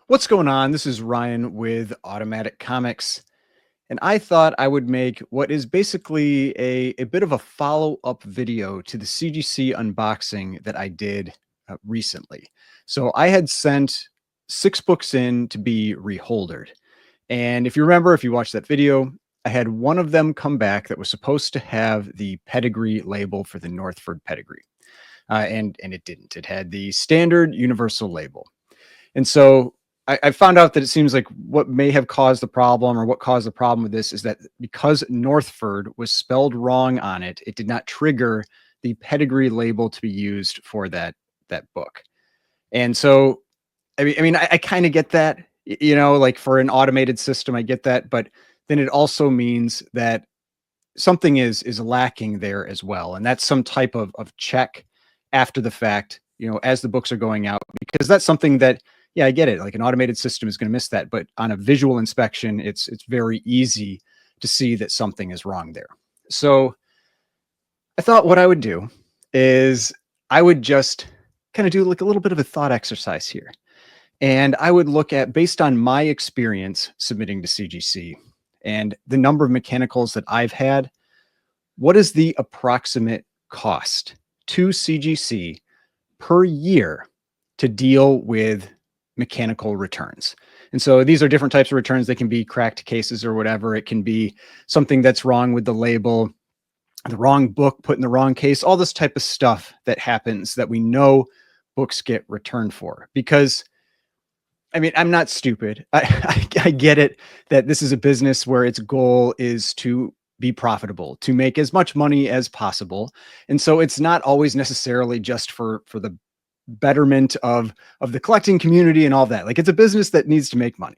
What's going on? This is Ryan with Automatic Comics, and I thought I would make what is basically a bit of a follow-up video to the CGC unboxing that I did recently. So I had sent 6 books in to be reholdered. And if you remember, if you watched that video, I had one of them come back that was supposed to have the pedigree label for the Northford pedigree. And it didn't. It had the standard universal label. And so I found out that it seems like what may have caused the problem, or what caused the problem with this, is that because Northford was spelled wrong on it, it did not trigger the pedigree label to be used for that book. And so, I kind of get that, like for an automated system, I get that, but then it also means that something is lacking there as well, and that's some type of check after the fact, as the books are going out, because that's something that, yeah, I get it. Like an automated system is going to miss that, but on a visual inspection, it's very easy to see that something is wrong there. So I thought what I would do is I would just kind of do like a little bit of a thought exercise here. And I would look at, based on my experience submitting to CGC and the number of mechanicals that I've had, what is the approximate cost to CGC per year to deal with mechanical returns? And so these are different types of returns. They can be cracked cases or whatever. It can be something that's wrong with the label, the wrong book put in the wrong case, all this type of stuff that happens that we know books get returned for. Because I'm not stupid. I get it that this is a business where its goal is to be profitable, to make as much money as possible. And so it's not always necessarily just for the betterment of the collecting community and all that. Like, it's a business that needs to make money.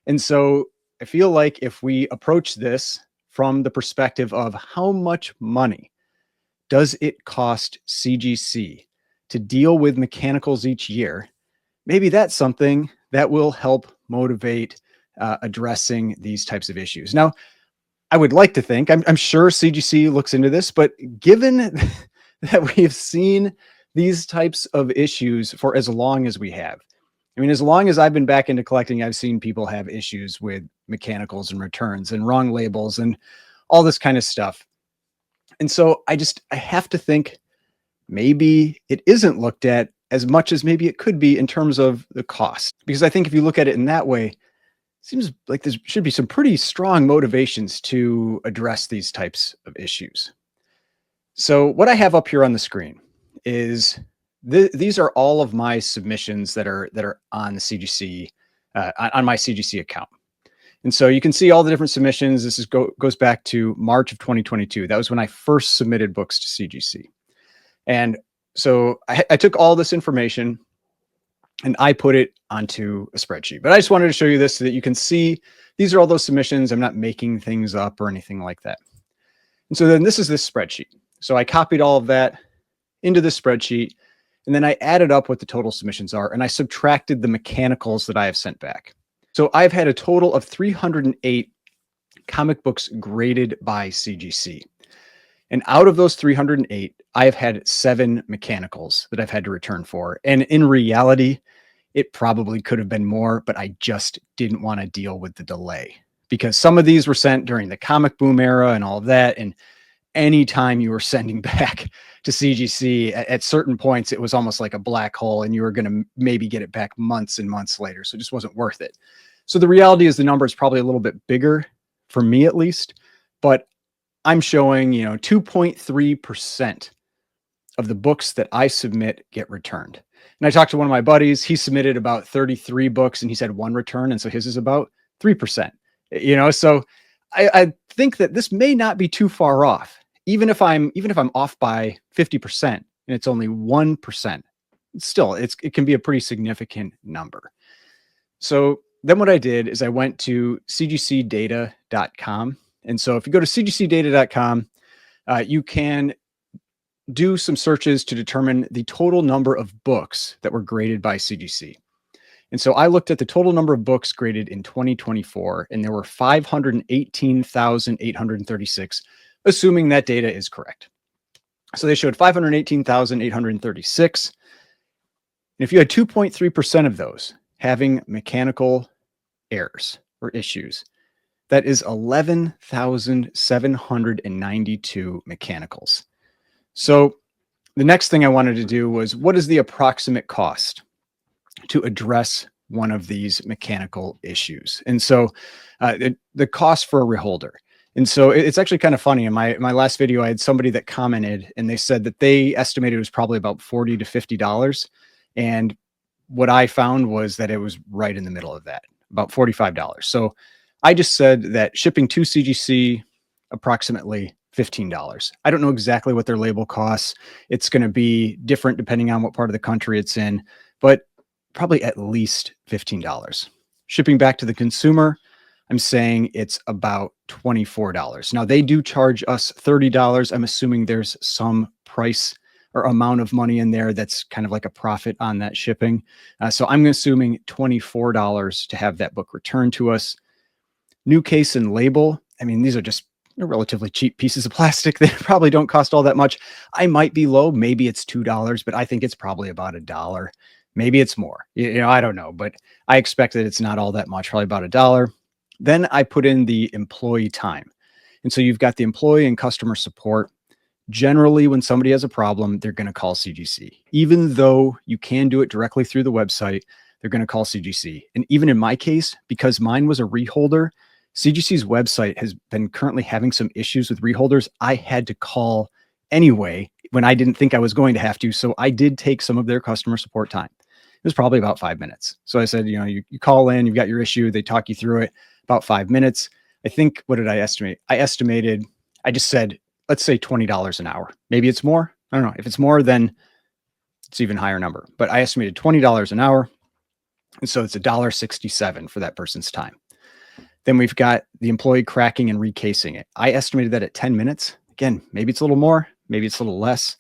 And so I feel like if we approach this from the perspective of how much money does it cost CGC to deal with mechanicals each year, maybe that's something that will help motivate addressing these types of issues. Now, I would like to think, I'm sure CGC looks into this, but given that we've seen these types of issues for as long as we have, as long as I've been back into collecting, I've seen people have issues with mechanicals and returns and wrong labels and all this kind of stuff. And so I have to think maybe it isn't looked at as much as maybe it could be in terms of the cost. Because I think if you look at it in that way, it seems like there should be some pretty strong motivations to address these types of issues. So what I have up here on the screen is these are all of my submissions that are on the CGC, on my CGC account. And so you can see all the different submissions. This goes back to March of 2022. That was when I first submitted books to CGC. And so I took all this information and I put it onto a spreadsheet. But I just wanted to show you this so that you can see these are all those submissions. I'm not making things up or anything like that. And so then this is this spreadsheet. So I copied all of that into this spreadsheet, and then I added up what the total submissions are, and I subtracted the mechanicals that I have sent back. So I've had a total of 308 comic books graded by CGC. And out of those 308, I have had 7 mechanicals that I've had to return for. And in reality, it probably could have been more, but I just didn't want to deal with the delay, because some of these were sent during the comic boom era and all of that. And anytime you were sending back to CGC at certain points, it was almost like a black hole, and you were going to maybe get it back months and months later. So it just wasn't worth it. So the reality is the number is probably a little bit bigger, for me at least, but I'm showing, 2.3% of the books that I submit get returned. And I talked to one of my buddies. He submitted about 33 books and he's had 1 return. And so his is about 3%, so I think that this may not be too far off. Even if I'm off by 50% and it's only 1%, still it can be a pretty significant number. So then what I did is I went to cgcdata.com. And so if you go to cgcdata.com, you can do some searches to determine the total number of books that were graded by CGC. And so I looked at the total number of books graded in 2024, and there were 518,836, assuming that data is correct. So they showed 518,836. And if you had 2.3% of those having mechanical errors or issues. That is 11,792 mechanicals. So the next thing I wanted to do was, what is the approximate cost to address one of these mechanical issues? And so the cost for a reholder. And so it's actually kind of funny. In my last video, I had somebody that commented and they said that they estimated it was probably about $40 to $50. And what I found was that it was right in the middle of that, about $45. So I just said that shipping to CGC, approximately $15. I don't know exactly what their label costs. It's going to be different depending on what part of the country it's in, but probably at least $15. Shipping back to the consumer, I'm saying it's about $24. Now, they do charge us $30. I'm assuming there's some price or amount of money in there that's kind of like a profit on that shipping. So I'm assuming $24 to have that book returned to us. New case and label. I mean, these are just relatively cheap pieces of plastic. They probably don't cost all that much. I might be low. Maybe it's $2, but I think it's probably about $1. Maybe it's more. I don't know, but I expect that it's not all that much, probably about $1. Then I put in the employee time. And so you've got the employee and customer support. Generally, when somebody has a problem, they're going to call CGC. Even though you can do it directly through the website, they're going to call CGC. And even in my case, because mine was a reholder, CGC's website has been currently having some issues with reholders. I had to call anyway when I didn't think I was going to have to. So I did take some of their customer support time. It was probably about 5 minutes. So I said, you call in, you've got your issue. They talk you through it, about 5 minutes. I think, what did I estimate? I just said, let's say $20 an hour. Maybe it's more. I don't know. If it's more, then it's even higher number. But I estimated $20 an hour. And so it's $1.67 for that person's time. Then we've got the employee cracking and recasing it. I estimated that at 10 minutes. Again, maybe it's a little more, maybe it's a little less.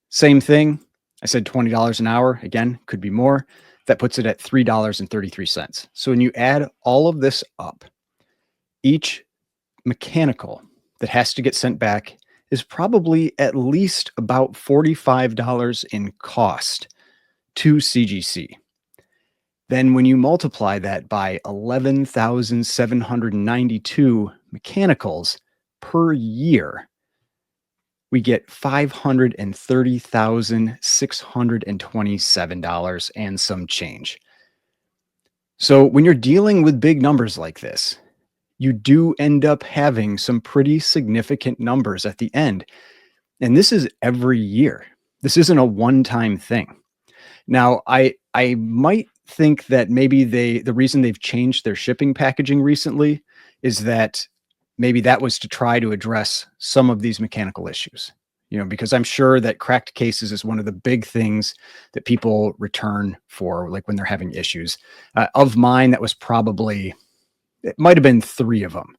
Same thing. I said $20 an hour. Again, could be more. That puts it at $3.33. So when you add all of this up, each mechanical that has to get sent back is probably at least about $45 in cost to CGC. Then when you multiply that by 11,792 mechanicals per year, we get $530,627 and some change. So when you're dealing with big numbers like this, you do end up having some pretty significant numbers at the end. And this is every year. This isn't a one-time thing. Now, I might think that maybe the reason they've changed their shipping packaging recently is that maybe that was to try to address some of these mechanical issues, because I'm sure that cracked cases is one of the big things that people return for, like when they're having issues. Of mine, that was probably, it might have been 3 of them.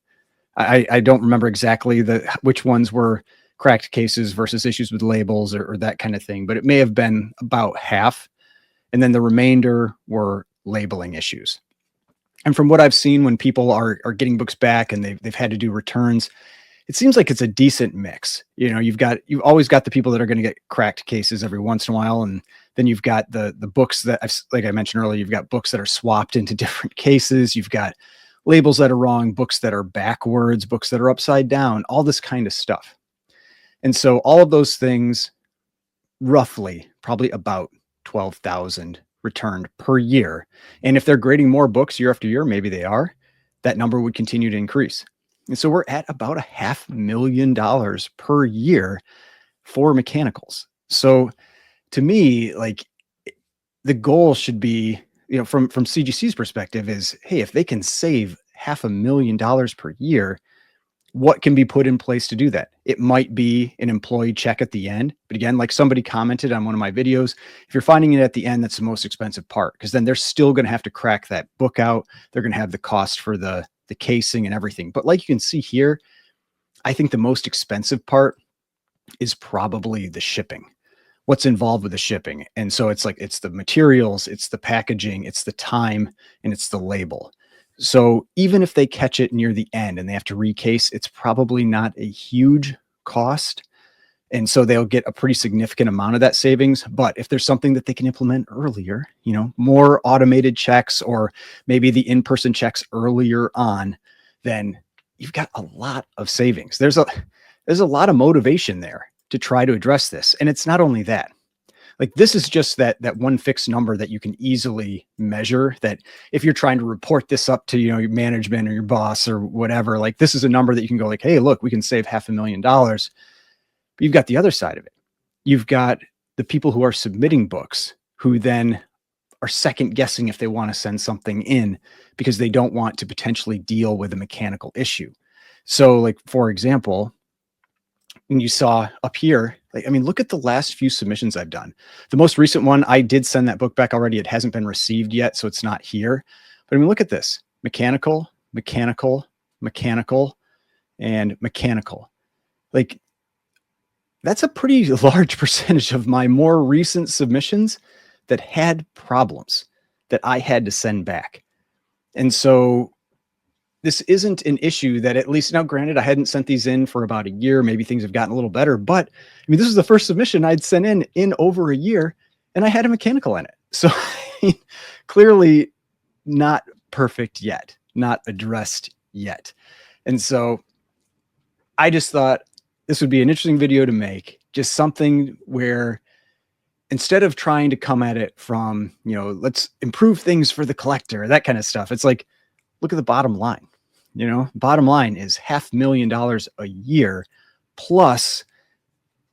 I don't remember exactly which ones were cracked cases versus issues with labels or that kind of thing, but it may have been about half. And then the remainder were labeling issues. And from what I've seen, when people are getting books back and they've had to do returns, it seems like it's a decent mix. You've always got the people that are going to get cracked cases every once in a while. And then you've got the books that, like I mentioned earlier, you've got books that are swapped into different cases. You've got labels that are wrong, books that are backwards, books that are upside down, all this kind of stuff. And so all of those things, roughly, probably about 12,000 returned per year. And if they're grading more books year after year, maybe they are, that number would continue to increase. And so we're at about $500,000 per year for mechanicals. So to me, like, the goal should be, from CGC's perspective is, hey, if they can save $500,000 per year, what can be put in place to do that? It might be an employee check at the end. But again, like somebody commented on one of my videos, if you're finding it at the end, that's the most expensive part, because then they're still going to have to crack that book out. They're going to have the cost for the casing and everything. But like you can see here, I think the most expensive part is probably the shipping, what's involved with the shipping. And so it's the materials, it's the packaging, it's the time, and it's the label. So even if they catch it near the end and they have to recase, it's probably not a huge cost. And so they'll get a pretty significant amount of that savings. But if there's something that they can implement earlier, more automated checks or maybe the in-person checks earlier on, then you've got a lot of savings. There's a lot of motivation there to try to address this. And it's not only that. Like this is just that one fixed number that you can easily measure, that if you're trying to report this up to, your management or your boss or whatever, like this is a number that you can go like, hey, look, we can save $500,000. But you've got the other side of it. You've got the people who are submitting books who then are second guessing if they want to send something in because they don't want to potentially deal with a mechanical issue. So like, for example, and you saw up here, look at the last few submissions I've done. The most recent one, I did send that book back already. It hasn't been received yet, so it's not here. But look at this: mechanical, mechanical, mechanical, and mechanical. Like that's a pretty large percentage of my more recent submissions that had problems that I had to send back. And so this isn't an issue that, at least now, granted, I hadn't sent these in for about a year. Maybe things have gotten a little better, but this is the first submission I'd sent in over a year, and I had a mechanical in it. So clearly not perfect yet, not addressed yet. And so I just thought this would be an interesting video to make, just something where instead of trying to come at it from, let's improve things for the collector, that kind of stuff. It's like, look at the bottom line. Bottom line is $500,000 a year, plus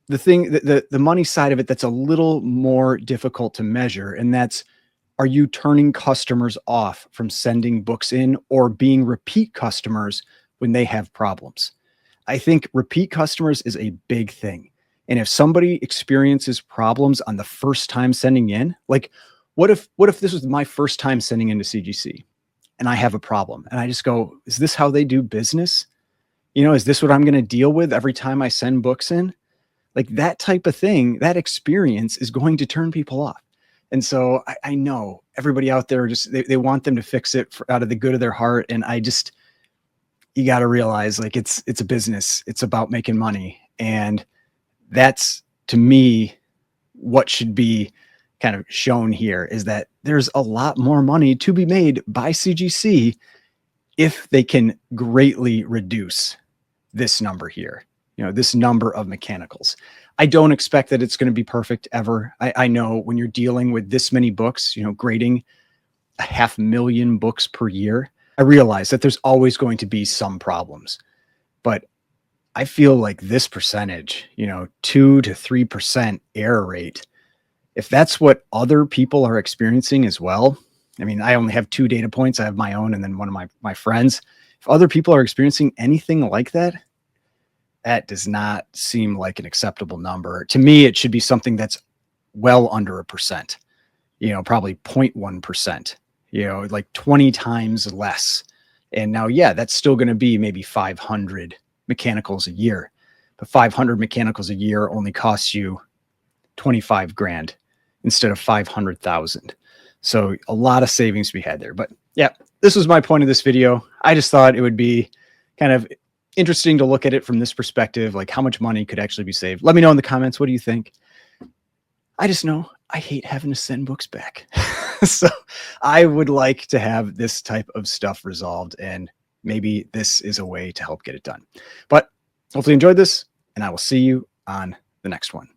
the thing, the money side of it that's a little more difficult to measure. And that's, are you turning customers off from sending books in or being repeat customers when they have problems? I think repeat customers is a big thing. And if somebody experiences problems on the first time sending in, like what if this was my first time sending into CGC? And I have a problem and I just go, is this how they do business? Is this what I'm going to deal with every time I send books in? Like that type of thing, that experience is going to turn people off. And so I know everybody out there, just, they want them to fix it out of the good of their heart. And you got to realize like, it's a business. It's about making money. And that's, to me, what should be kind of shown here, is that there's a lot more money to be made by CGC if they can greatly reduce this number here, this number of mechanicals. I don't expect that it's going to be perfect ever. I know when you're dealing with this many books, grading 500,000 books per year, I realize that there's always going to be some problems, but I feel like this percentage, 2 to 3% error rate, if that's what other people are experiencing as well, I only have 2 data points. I have my own and then one of my friends. If other people are experiencing anything like that, that does not seem like an acceptable number. To me, it should be something that's well under 1%, probably 0.1%, like 20 times less. And now, yeah, that's still going to be maybe 500 mechanicals a year, but 500 mechanicals a year only costs you 25 grand instead of 500,000. So a lot of savings to be had there. But yeah, this was my point of this video. I just thought it would be kind of interesting to look at it from this perspective, like how much money could actually be saved. Let me know in the comments. What do you think? I just know I hate having to send books back. So I would like to have this type of stuff resolved, and maybe this is a way to help get it done. But hopefully you enjoyed this, and I will see you on the next one.